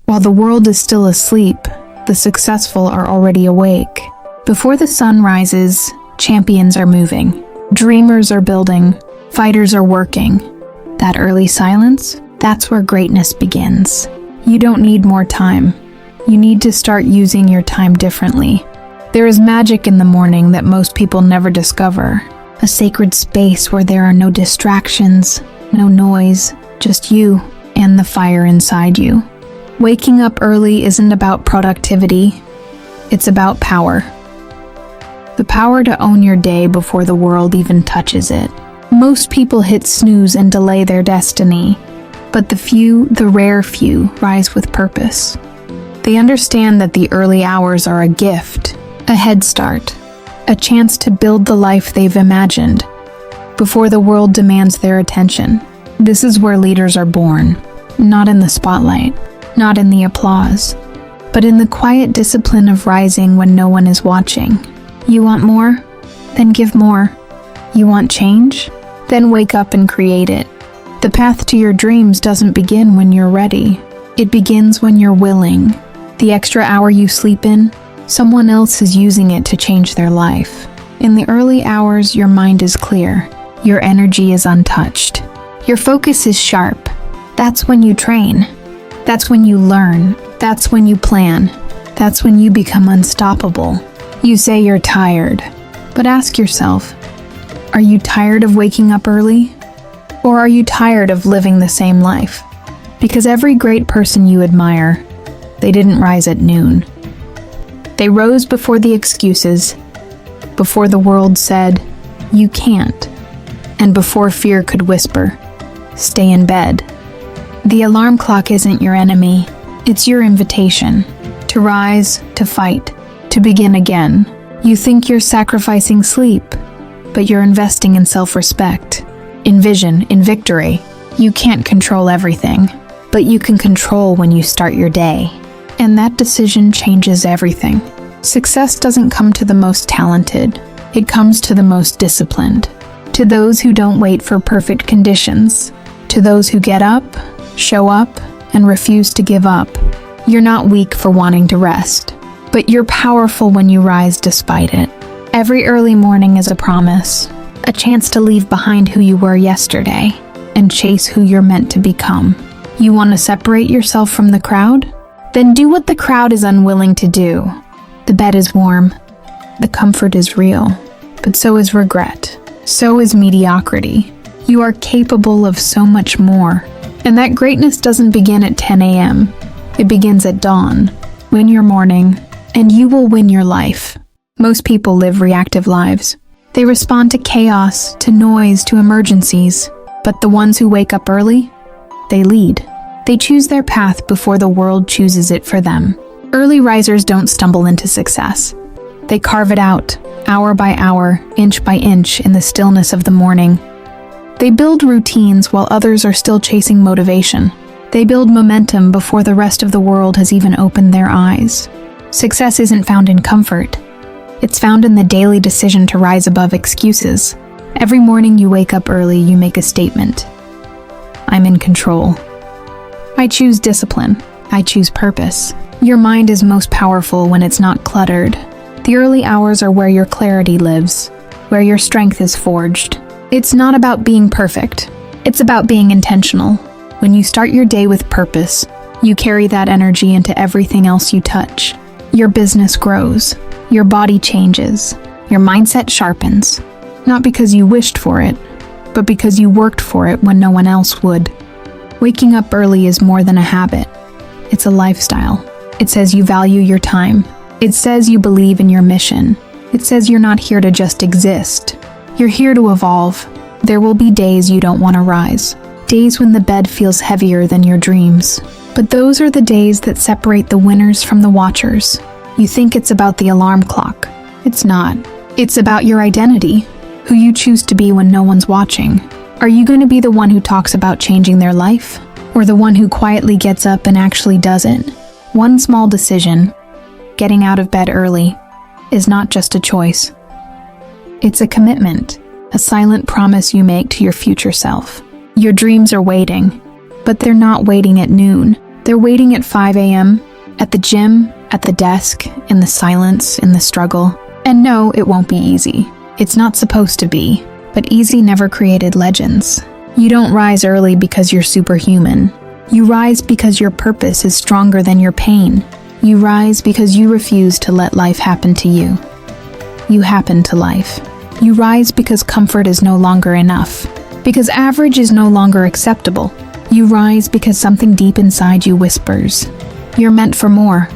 While the world is still asleep, the successful are already awake. Before the sun rises, champions are moving. Dreamers are building. Fighters are working. That early silence, that's where greatness begins. You don't need more time. You need to start using your time differently. There is magic in the morning that most people never discover. A sacred space where there are no distractions, no noise, just you and the fire inside you. Waking up early isn't about productivity. It's about power. The power to own your day before the world even touches it. Most people hit snooze and delay their destiny, but the rare few, rise with purpose. They understand that the early hours are a gift, a head start, a chance to build the life they've imagined before the world demands their attention. This is where leaders are born, not in the spotlight, not in the applause, but in the quiet discipline of rising when no one is watching. You want more? Then give more. You want change? Then wake up and create it. The path to your dreams doesn't begin when you're ready. It begins when you're willing. The extra hour you sleep in, someone else is using it to change their life. In the early hours, your mind is clear. Your energy is untouched. Your focus is sharp. That's when you train. That's when you learn. That's when you plan. That's when you become unstoppable. You say you're tired, but ask yourself, are you tired of waking up early? Or are you tired of living the same life? Because every great person you admire, they didn't rise at noon. They rose before the excuses, before the world said, you can't, and before fear could whisper, stay in bed. The alarm clock isn't your enemy, it's your invitation to rise, to fight, to begin again. You think you're sacrificing sleep, but you're investing in self-respect, in vision, in victory. You can't control everything, but you can control when you start your day. And that decision changes everything. Success doesn't come to the most talented, it comes to the most disciplined. To those who don't wait for perfect conditions. To those who get up, show up, and refuse to give up. You're not weak for wanting to rest, but you're powerful when you rise despite it. Every early morning is a promise, a chance to leave behind who you were yesterday and chase who you're meant to become. You want to separate yourself from the crowd? Then do what the crowd is unwilling to do. The bed is warm, the comfort is real, but so is regret, so is mediocrity. You are capable of so much more, and that greatness doesn't begin at 10 a.m. It begins at dawn. Win your morning, and you will win your life. Most people live reactive lives. They respond to chaos, to noise, to emergencies. But the ones who wake up early, they lead. They choose their path before the world chooses it for them. Early risers don't stumble into success. They carve it out, hour by hour, inch by inch, in the stillness of the morning. They build routines while others are still chasing motivation. They build momentum before the rest of the world has even opened their eyes. Success isn't found in comfort. It's found in the daily decision to rise above excuses. Every morning you wake up early, you make a statement. I'm in control. I choose discipline. I choose purpose. Your mind is most powerful when it's not cluttered. The early hours are where your clarity lives, where your strength is forged. It's not about being perfect. It's about being intentional. When you start your day with purpose, you carry that energy into everything else you touch. Your business grows. Your body changes. Your mindset sharpens. Not because you wished for it, but because you worked for it when no one else would. Waking up early is more than a habit. It's a lifestyle. It says you value your time. It says you believe in your mission. It says you're not here to just exist. You're here to evolve. There will be days you don't want to rise. Days when the bed feels heavier than your dreams. But those are the days that separate the winners from the watchers. You think it's about the alarm clock. It's not. It's about your identity, who you choose to be when no one's watching. Are you going to be the one who talks about changing their life? Or the one who quietly gets up and actually does it? One small decision, getting out of bed early, is not just a choice. It's a commitment, a silent promise you make to your future self. Your dreams are waiting, but they're not waiting at noon. They're waiting at 5 a.m., at the gym, at the desk, in the silence, in the struggle. And no, it won't be easy. It's not supposed to be. But easy never created legends. You don't rise early because you're superhuman. You rise because your purpose is stronger than your pain. You rise because you refuse to let life happen to you. You happen to life. You rise because comfort is no longer enough. Because average is no longer acceptable. You rise because something deep inside you whispers, you're meant for more.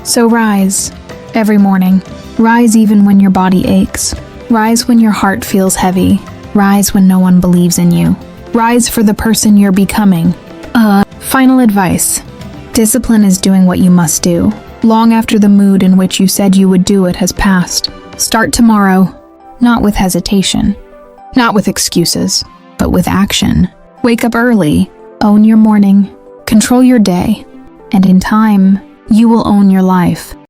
So rise, every morning. Rise even when your body aches. Rise when your heart feels heavy. Rise when no one believes in you. Rise for the person you're becoming. Final advice. Discipline is doing what you must do, long after the mood in which you said you would do it has passed. Start tomorrow, not with hesitation, not with excuses, but with action. Wake up early, own your morning, control your day, and in time, you will own your life.